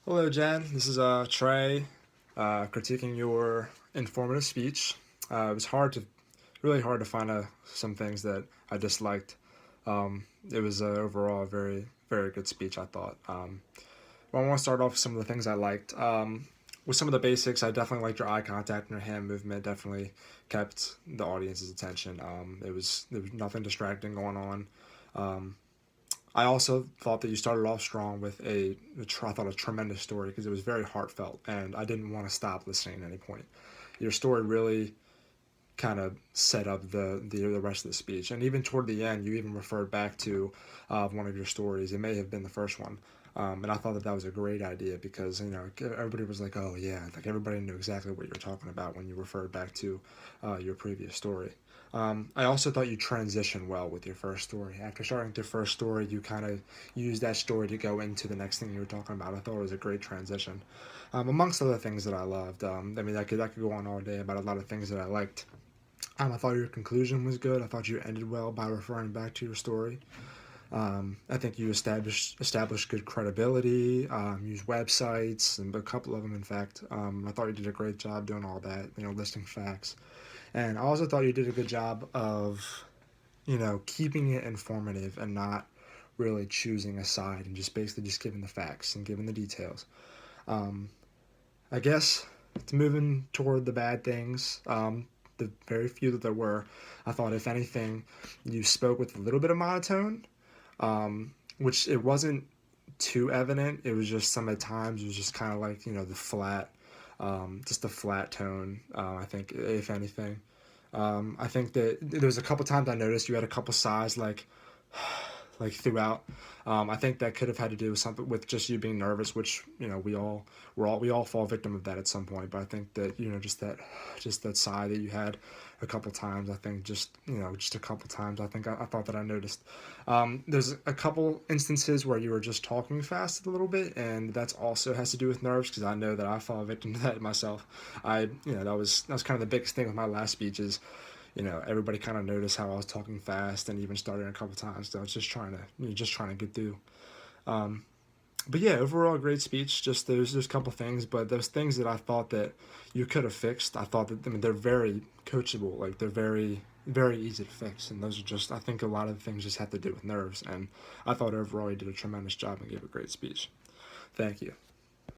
Hello, Jen. This is Trey, critiquing your informative speech. It was really hard to find some things that I disliked. It was overall a very, very good speech, I thought. Well, I want to start off with some of the things I liked. With some of the basics, I definitely liked your eye contact and your hand movement. Definitely kept the audience's attention. There was nothing distracting going on. Um, I also thought that you started off strong with I thought a tremendous story because it was very heartfelt, and I didn't want to stop listening at any point. Your story really kind of set up the rest of the speech, and even toward the end, you even referred back to one of your stories. It may have been the first one, and I thought that was a great idea because everybody was like, "Oh yeah," like everybody knew exactly what you were talking about when you referred back to your previous story. I also thought you transitioned well with your first story. After starting with your first story, you kind of used that story to go into the next thing you were talking about. I thought it was a great transition. Amongst other things that I loved, I could go on all day about a lot of things that I liked. I thought your conclusion was good. I thought you ended well by referring back to your story. I think you established good credibility. Used websites and a couple of them, in fact. I thought you did a great job doing all that. Listing facts, and I also thought you did a good job of keeping it informative and not really choosing a side and just basically just giving the facts and giving the details. Um, I guess it's moving toward the bad things. The very few that there were, I thought if anything, you spoke with a little bit of monotone, which it wasn't too evident. It was just some at times it was just kind of like the flat, just the flat tone. I think if anything, I think that there was a couple times I noticed you had a couple sighs like throughout. I think that could have had to do with something with just you being nervous, which we all fall victim of that at some point. But I think that just that sigh that you had a couple times. I think just a couple times. I thought that I noticed. There's a couple instances where you were just talking fast a little bit, and that's also has to do with nerves because I know that I fall victim to that myself. That was kind of the biggest thing with my last speech is everybody kind of noticed how I was talking fast and even started a couple times. So I was just trying to get through. Um, but yeah, overall, great speech. Just there's a couple things, but those things that I thought that you could have fixed, I thought that they're very coachable. Like they're very easy to fix, and those are just I think a lot of things just have to do with nerves. And I thought overall you did a tremendous job and gave a great speech. Thank you.